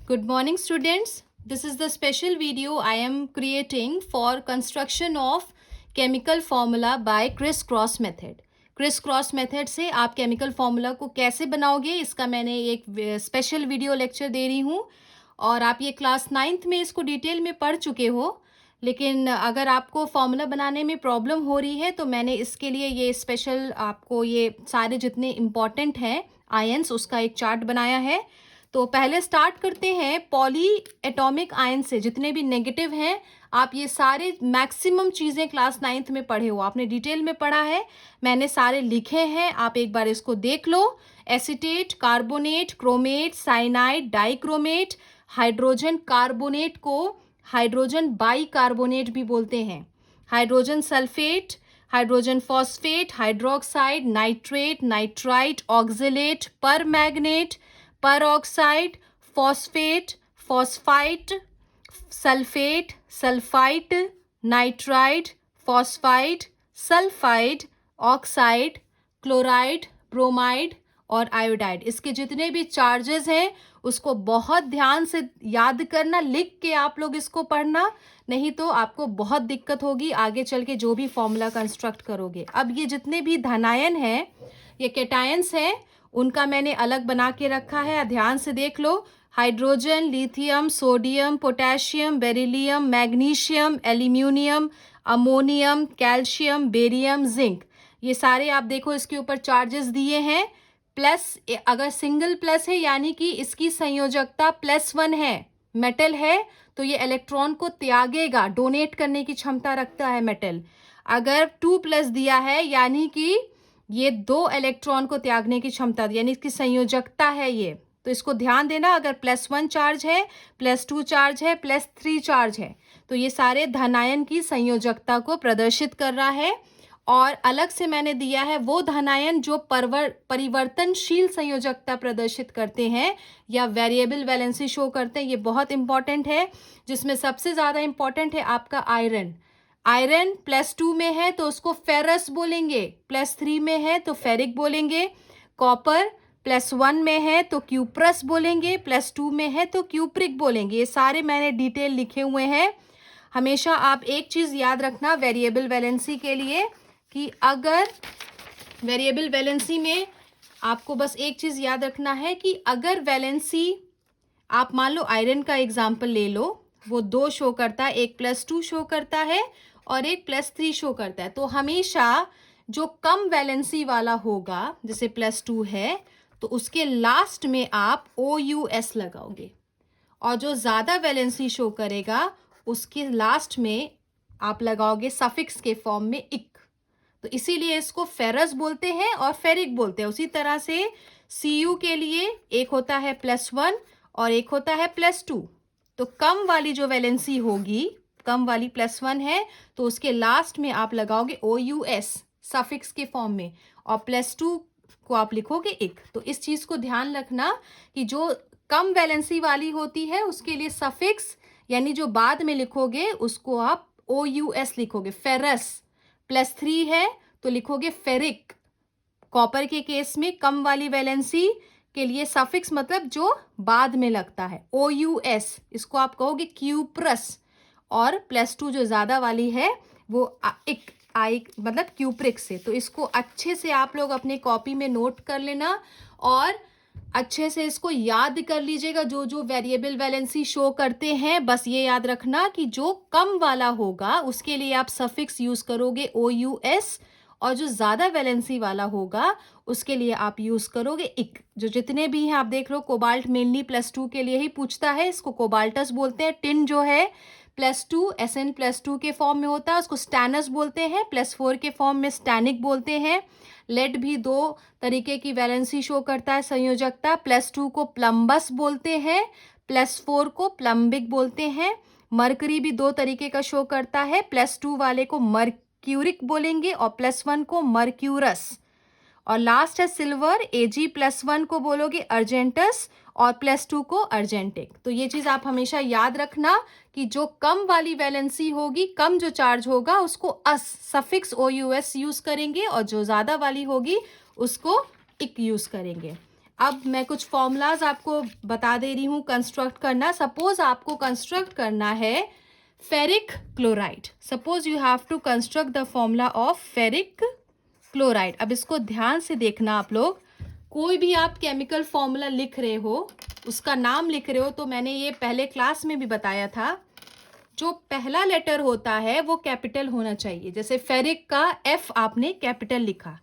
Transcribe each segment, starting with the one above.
Good morning, students. This is the special video I am creating for construction of chemical formula by criss-cross method. criss-cross method से आप chemical formula को कैसे बनाओगे, इसका मैंने एक स्पेशल वीडियो लेक्चर दे रही हूँ और आप ये क्लास 9th में इसको डिटेल में पढ़ चुके हो। लेकिन अगर आपको फॉर्मूला बनाने में प्रॉब्लम हो रही है तो मैंने इसके लिए ये स्पेशल आपको ये सारे जितने इम्पॉर्टेंट हैं आयंस उसका एक चार्ट बनाया है। तो पहले स्टार्ट करते हैं पॉली एटॉमिक आयन से। जितने भी नेगेटिव हैं आप ये सारे मैक्सिमम चीज़ें क्लास 9th में पढ़े हो, आपने डिटेल में पढ़ा है, मैंने सारे लिखे हैं, आप एक बार इसको देख लो। Acetate, carbonate, chromate, cyanide, dichromate, hydrogen carbonate को हाइड्रोजन बाइकार्बोनेट भी बोलते हैं, hydrogen sulphate, hydrogen phosphate, hydroxide, nitrate, nitrite, oxalate, permanganate, peroxide, phosphate, phosphite, sulphate, sulphite, nitride, phosphide, sulphide, oxide, chloride, bromide और आयोडाइड। इसके जितने भी charges हैं उसको बहुत ध्यान से याद करना, लिख के आप लोग इसको पढ़ना, नहीं तो आपको बहुत दिक्कत होगी आगे चल के जो भी फॉर्मूला कंस्ट्रक्ट करोगे। अब ये जितने भी धनायन हैं, ये कैटायंस हैं, उनका मैंने अलग बना के रखा है, ध्यान से देख लो। Hydrogen, lithium, sodium, potassium, beryllium, magnesium, aluminium, ammonium, calcium, barium, zinc, ये सारे आप देखो इसके ऊपर चार्जेस दिए हैं। प्लस अगर सिंगल प्लस है यानी कि इसकी संयोजकता +1 है, मेटल है तो ये इलेक्ट्रॉन को त्यागेगा, डोनेट करने की क्षमता रखता है मेटल। अगर 2+ दिया है यानी कि ये 2 इलेक्ट्रॉन को त्यागने की क्षमता, यानी इसकी संयोजकता है ये, तो इसको ध्यान देना। अगर +1 चार्ज है, +2 चार्ज है, +3 चार्ज है, तो ये सारे धनायन की संयोजकता को प्रदर्शित कर रहा है। और अलग से मैंने दिया है वो धनायन जो परिवर्तनशील संयोजकता प्रदर्शित करते हैं या वेरिएबल वैलेंसी शो करते हैं, ये बहुत इंपॉर्टेंट है। जिसमें सबसे ज़्यादा इंपॉर्टेंट है आपका आयरन। आयरन +2 में है तो उसको फेरस बोलेंगे, +3 में है तो फेरिक बोलेंगे। कॉपर +1 में है तो क्यूप्रस बोलेंगे, +2 में है तो क्यूप्रिक बोलेंगे। ये सारे मैंने डिटेल लिखे हुए हैं। हमेशा आप एक चीज़ याद रखना वेरिएबल वैलेंसी के लिए, कि अगर वेरिएबल वैलेंसी में आपको बस एक चीज़ याद रखना है कि अगर वैलेंसी, आप मान लो आयरन का एग्जाम्पल ले लो, वो 2 शो करता है, एक +2 शो करता है और एक +3 शो करता है, तो हमेशा जो कम वैलेंसी वाला होगा, जैसे +2 है, तो उसके लास्ट में आप OUS लगाओगे, और जो ज़्यादा वैलेंसी शो करेगा उसके लास्ट में आप लगाओगे सफिक्स के फॉर्म में इक। तो इसीलिए इसको फेरस बोलते हैं और फेरिक बोलते हैं। उसी तरह से Cu के लिए एक होता है +1 और एक होता है +2। तो कम वाली जो वैलेंसी होगी, कम वाली +1 है, तो उसके लास्ट में आप लगाओगे OUS सफिक्स के फॉर्म में, और +2 को आप लिखोगे इक। तो इस चीज़ को ध्यान रखना कि जो कम वैलेंसी वाली होती है उसके लिए सफिक्स, यानी जो बाद में लिखोगे उसको आप OUS लिखोगे। फेरस +3 है तो लिखोगे फेरिक। कॉपर के केस में कम वाली वैलेंसी के लिए सफिक्स मतलब जो बाद में लगता है, OUS, इसको आप कहोगे क्यूप्रस। और +2 जो ज़्यादा वाली है वो इक, आई मतलब क्यूप्रिक से। तो इसको अच्छे से आप लोग अपने कॉपी में नोट कर लेना और अच्छे से इसको याद कर लीजिएगा। जो जो वेरिएबल वैलेंसी शो करते हैं, बस ये याद रखना कि जो कम वाला होगा उसके लिए आप सफिक्स यूज करोगे OUS, और जो ज़्यादा वैलेंसी वाला होगा उसके लिए आप यूज़ करोगे इक। जो जितने भी हैं आप देख लो, कोबाल्ट मेनली +2 के लिए ही पूछता है, इसको कोबाल्टस बोलते हैं। टिन जो है +2 Sn+2 के फॉर्म में होता है, उसको स्टैनस बोलते हैं। +4 के फॉर्म में स्टैनिक बोलते हैं। लेड भी 2 तरीके की वैलेंसी शो करता है संयोजकता, +2 को प्लम्बस बोलते हैं, +4 को प्लम्बिक बोलते हैं। मरकरी भी 2 तरीके का शो करता है, +2 वाले को मर्क्यूरिक बोलेंगे और +1 को मर्क्यूरस। और लास्ट है सिल्वर, Ag+1 को बोलोगे अर्जेंटस और +2 को अर्जेंटिक। तो ये चीज़ आप हमेशा याद रखना कि जो कम वाली वैलेंसी होगी, कम जो चार्ज होगा, उसको अस सफिक्स OUS यूज़ करेंगे, और जो ज़्यादा वाली होगी उसको इक यूज़ करेंगे। अब मैं कुछ फॉर्मूलाज आपको बता दे रही हूँ कंस्ट्रक्ट करना. सपोज आपको कंस्ट्रक्ट करना है ferric chloride. Suppose you have to construct the formula of ferric chloride. अब इसको ध्यान से देखना आप लोग. कोई भी आप केमिकल फॉर्मूला लिख रहे हो, उसका नाम लिख रहे हो, तो मैंने ये पहले क्लास में भी बताया था, जो पहला लेटर होता है वो कैपिटल होना चाहिए. जैसे फेरिक का एफ आपने कैपिटल लिखा,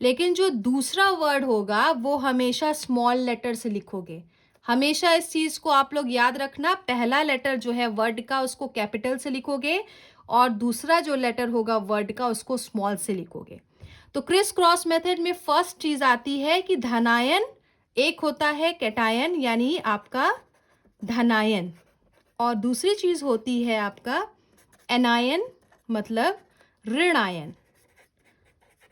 लेकिन जो दूसरा वर्ड होगा वो हमेशा स्मॉल लेटर से लिखोगे. हमेशा इस चीज़ को आप लोग याद रखना. पहला लेटर जो है वर्ड का उसको कैपिटल से लिखोगे और दूसरा जो लेटर होगा वर्ड का उसको स्मॉल से लिखोगे. तो क्रिस क्रॉस मेथड में फर्स्ट चीज़ आती है कि धनायन एक होता है कैटायन यानी आपका धनायन, और दूसरी चीज़ होती है आपका एनायन मतलब ऋणायन.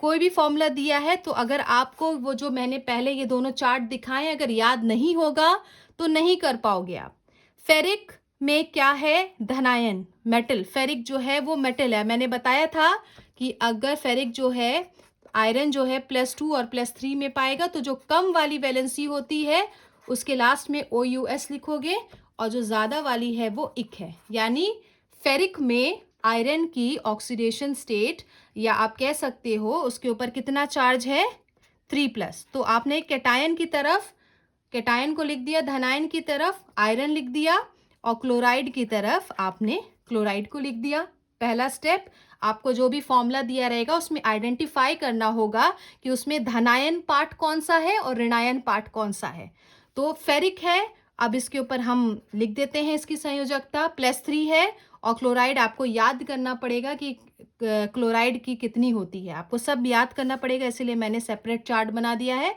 कोई भी फॉर्मूला दिया है तो अगर आपको वो जो मैंने पहले ये दोनों चार्ट दिखाए अगर याद नहीं होगा तो नहीं कर पाओगे आप. फेरिक में क्या है? धनायन मेटल. फेरिक जो है वो मेटल है. मैंने बताया था कि अगर फेरिक जो है आयरन जो है +2 और +3 में पाएगा तो जो कम वाली वैलेंसी होती है उसके लास्ट में OUS लिखोगे और जो ज़्यादा वाली है वो इक है. यानी फेरिक में आयरन की ऑक्सीडेशन स्टेट या आप कह सकते हो उसके ऊपर कितना चार्ज है? 3+. तो आपने कैटायन की तरफ कैटायन को लिख दिया, धनायन की तरफ आयरन लिख दिया और क्लोराइड की तरफ आपने क्लोराइड को लिख दिया. पहला स्टेप, आपको जो भी फॉर्मूला दिया रहेगा उसमें आइडेंटिफाई करना होगा कि उसमें धनायन पार्ट कौन सा है और ऋणायन पार्ट कौन सा है. तो फेरिक है, अब इसके ऊपर हम लिख देते हैं इसकी संयोजकता +3 है और क्लोराइड आपको याद करना पड़ेगा कि क्लोराइड की कितनी होती है. आपको सब याद करना पड़ेगा, इसीलिए मैंने सेपरेट चार्ट बना दिया है.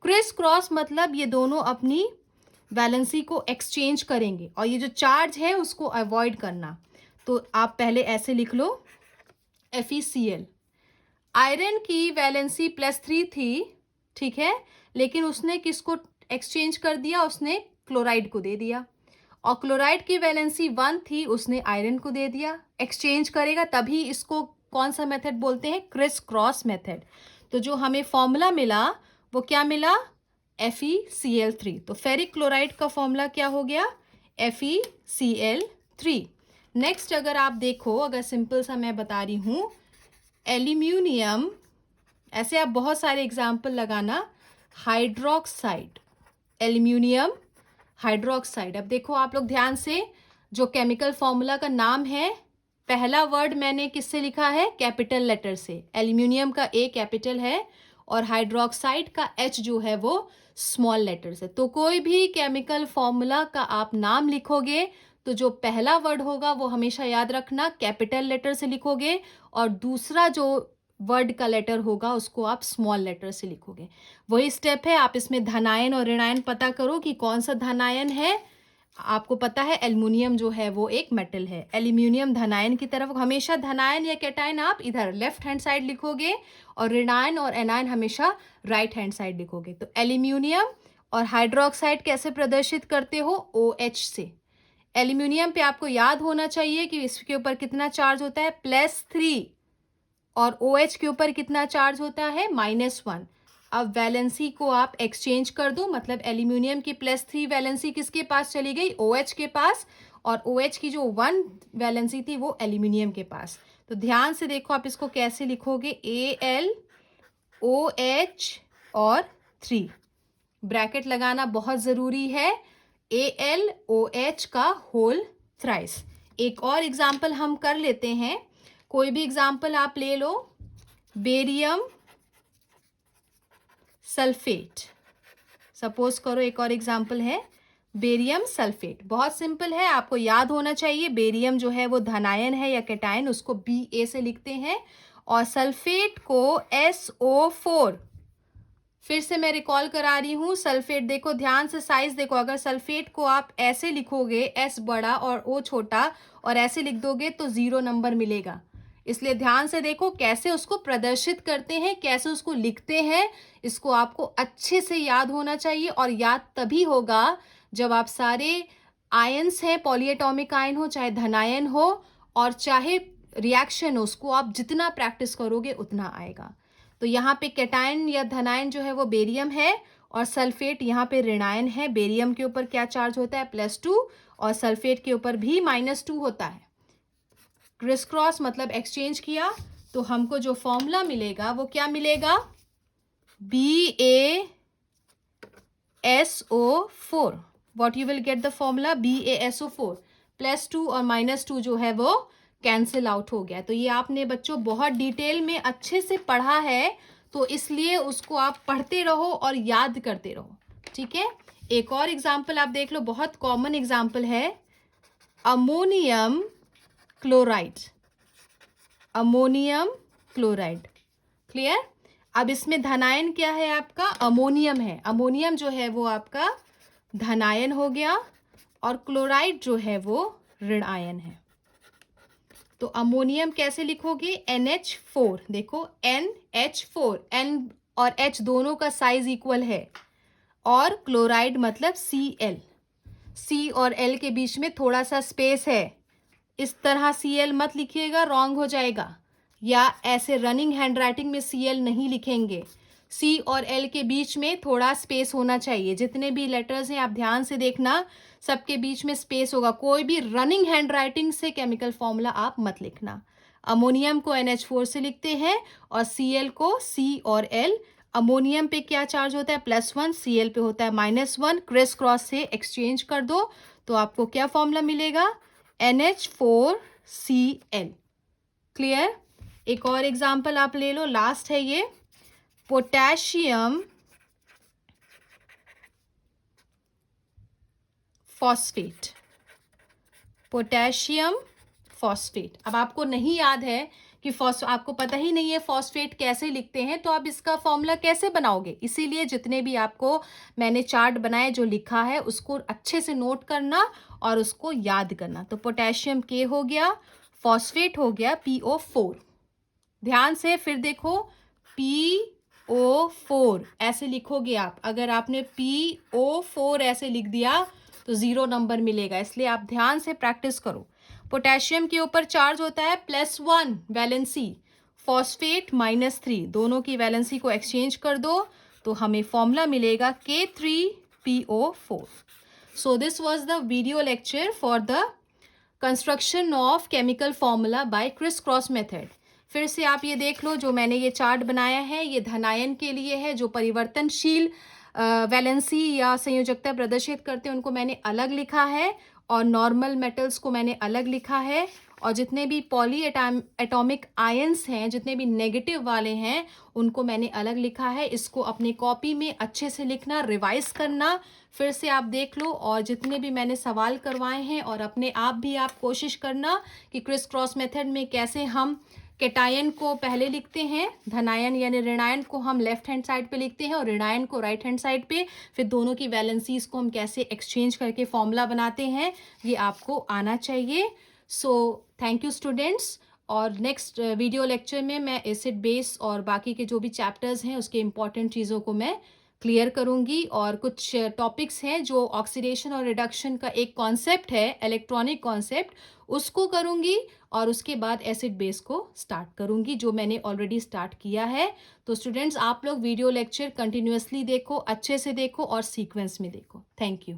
क्रिस क्रॉस मतलब ये दोनों अपनी वैलेंसी को एक्सचेंज करेंगे और ये जो चार्ज है उसको अवॉइड करना. तो आप पहले ऐसे लिख लो FeCl. आयरन की वैलेंसी +3 थी, ठीक है, लेकिन उसने किसको एक्सचेंज कर दिया? उसने क्लोराइड को दे दिया. और क्लोराइड की वैलेंसी 1 थी, उसने आयरन को दे दिया. एक्सचेंज करेगा तभी इसको कौन सा मेथड बोलते हैं? Criss cross method. तो जो हमें फॉर्मूला मिला वो क्या मिला? FeCl3. तो फेरिक क्लोराइड का फॉर्मूला क्या हो गया? FeCl3. नेक्स्ट अगर आप देखो, अगर सिंपल सा मैं बता रही हूँ, एल्यूमिनियम, ऐसे आप बहुत सारे एग्जाम्पल लगाना. Hydroxide, aluminium hydroxide. अब देखो आप लोग ध्यान से, जो केमिकल फॉर्मूला का नाम है, पहला वर्ड मैंने किससे लिखा है? कैपिटल लेटर से. एल्यूमिनियम का A कैपिटल है और हाइड्रोक्साइड का H जो है वो स्मॉल लेटर से. तो कोई भी केमिकल फॉर्मूला का आप नाम लिखोगे तो जो पहला वर्ड होगा वो हमेशा याद रखना कैपिटल लेटर से लिखोगे और दूसरा जो वर्ड का लेटर होगा उसको आप स्मॉल लेटर से लिखोगे. वही स्टेप है. आप इसमें धनायन और ऋणायन पता करो कि कौन सा धनायन है. आपको पता है एल्युमिनियम जो है वो एक मेटल है. एल्यूमिनियम धनायन की तरफ, हमेशा धनायन या कैटायन आप इधर लेफ्ट हैंड साइड लिखोगे और ऋणायन और एनायन हमेशा राइट हैंड साइड लिखोगे. तो एल्यूमिनियम और हाइड्रोक्साइड कैसे प्रदर्शित करते हो? OH से. एल्यूमिनियम पे आपको याद होना चाहिए कि इसके ऊपर कितना चार्ज होता है? +3. और OH के ऊपर कितना चार्ज होता है? -1. अब वैलेंसी को आप एक्सचेंज कर दो, मतलब एल्यूमिनियम की +3 वैलेंसी किसके पास चली गई? OH के पास. और OH की जो 1 वैलेंसी थी वो एल्यूमिनियम के पास. तो ध्यान से देखो आप इसको कैसे लिखोगे? AlOH और 3. ब्रैकेट लगाना बहुत ज़रूरी है. AlOH का होल थ्राइस. एक और एग्जाम्पल हम कर लेते हैं. कोई भी एग्जाम्पल आप ले लो. Barium sulphate. सपोज करो एक और एग्जाम्पल है बेरियम सल्फेट. बहुत सिंपल है, आपको याद होना चाहिए. बेरियम जो है वो धनायन है या कैटायन, उसको Ba से लिखते हैं और सल्फेट को SO4. फिर से मैं रिकॉल करा रही हूँ. सल्फेट देखो ध्यान से, साइज देखो. अगर सल्फेट को आप ऐसे लिखोगे, S बड़ा और O छोटा, और ऐसे लिख दोगे तो 0 नंबर मिलेगा. इसलिए ध्यान से देखो कैसे उसको प्रदर्शित करते हैं, कैसे उसको लिखते हैं. इसको आपको अच्छे से याद होना चाहिए और याद तभी होगा जब आप सारे आयन्स हैं, पॉलीएटॉमिक आयन हो, चाहे धनायन हो और चाहे रिएक्शन हो, उसको आप जितना प्रैक्टिस करोगे उतना आएगा. तो यहाँ पे कैटायन या धनायन जो है वो बेरियम है और सल्फेट यहाँ पे ऋणायन है। बेरियम के ऊपर क्या चार्ज होता है, +2, और सल्फेट के ऊपर भी -2 होता है। क्रिस क्रॉस मतलब एक्सचेंज किया, तो हमको जो फॉर्मूला मिलेगा वो क्या मिलेगा, BaSO4। What you will get the formula, BaSO4। +2 और -2 जो है वो कैंसिल आउट हो गया। तो ये आपने बच्चों बहुत डिटेल में अच्छे से पढ़ा है, तो इसलिए उसको आप पढ़ते रहो और याद करते रहो, ठीक है। एक और एग्जाम्पल आप देख लो, बहुत कॉमन एग्जाम्पल है, ammonium chloride. Ammonium chloride, clear. अब इसमें धनायन क्या है आपका, अमोनियम है। अमोनियम जो है वो आपका धनायन हो गया, और क्लोराइड जो है वो ऋणायन है। तो अमोनियम कैसे लिखोगे, NH4। देखो NH4, N और H दोनों का साइज इक्वल है, और क्लोराइड मतलब Cl। C और L के बीच में थोड़ा सा स्पेस है, इस तरह Cl मत लिखिएगा, रॉन्ग हो जाएगा, या ऐसे रनिंग हैंडराइटिंग में Cl नहीं लिखेंगे। C और L के बीच में थोड़ा स्पेस होना चाहिए। जितने भी लेटर्स हैं आप ध्यान से देखना, सबके बीच में स्पेस होगा। कोई भी रनिंग हैंडराइटिंग से केमिकल फॉर्मूला आप मत लिखना। अमोनियम को NH4 से लिखते हैं, और Cl को C और L। अमोनियम पे क्या चार्ज होता है, +1, Cl पे होता है -1। क्रिस क्रॉस से एक्सचेंज कर दो, तो आपको क्या फॉर्मूला मिलेगा, NH4Cl। क्लियर। एक और एग्जाम्पल आप ले लो, लास्ट है ये, पोटेशियम फॉस्फेट। Potassium phosphate. अब आपको नहीं याद है कि आपको पता ही नहीं है फॉस्फेट कैसे लिखते हैं, तो आप इसका फॉर्मूला कैसे बनाओगे। इसीलिए जितने भी आपको मैंने चार्ट बनाए, जो लिखा है, उसको अच्छे से नोट करना और उसको याद करना। तो पोटेशियम K हो गया, फॉस्फेट हो गया PO4। ध्यान से फिर देखो, PO4 ऐसे लिखोगे आप। अगर आपने PO4 ऐसे लिख दिया तो 0 नंबर मिलेगा, इसलिए आप ध्यान से प्रैक्टिस करो। पोटेशियम के ऊपर चार्ज होता है +1 वैलेंसी, फॉस्फेट -3, दोनों की वैलेंसी को एक्सचेंज कर दो, तो हमें फॉर्मूला मिलेगा K3PO4। So this was the video lecture for the construction of chemical formula bye criss cross method. फिर से आप ये देख लो, जो मैंने ये चार्ट बनाया है ये धनायन के लिए है, जो परिवर्तनशील वैलेंसी या संयोजकता प्रदर्शित करते हैं उनको मैंने अलग लिखा है, और नॉर्मल मेटल्स को मैंने अलग लिखा है। और जितने भी पॉली एटॉमिक आयंस हैं, जितने भी नेगेटिव वाले हैं, उनको मैंने अलग लिखा है। इसको अपनी कॉपी में अच्छे से लिखना, रिवाइज करना, फिर से आप देख लो, और जितने भी मैंने सवाल करवाए हैं, और अपने आप भी आप कोशिश करना कि क्रिस क्रॉस मेथड में कैसे हम केटायन को पहले लिखते हैं, धनायन यानी ऋणायन को हम लेफ्ट हैंड साइड पे लिखते हैं, और ऋणायन को राइट हैंड साइड पे, फिर दोनों की वैलेंसीज को हम कैसे एक्सचेंज करके फॉर्मूला बनाते हैं, ये आपको आना चाहिए। सो थैंक यू स्टूडेंट्स, और नेक्स्ट वीडियो लेक्चर में मैं एसिड बेस और बाकी के जो भी चैप्टर्स हैं उसके इंपॉर्टेंट चीज़ों को मैं क्लियर करूंगी, और कुछ टॉपिक्स हैं जो ऑक्सीडेशन और रिडक्शन का एक कॉन्सेप्ट है, इलेक्ट्रॉनिक कॉन्सेप्ट, उसको करूंगी, और उसके बाद एसिड बेस को स्टार्ट करूंगी, जो मैंने ऑलरेडी स्टार्ट किया है। तो स्टूडेंट्स, आप लोग वीडियो लेक्चर कंटिन्यूअसली देखो, अच्छे से देखो और सीक्वेंस में देखो। Thank you.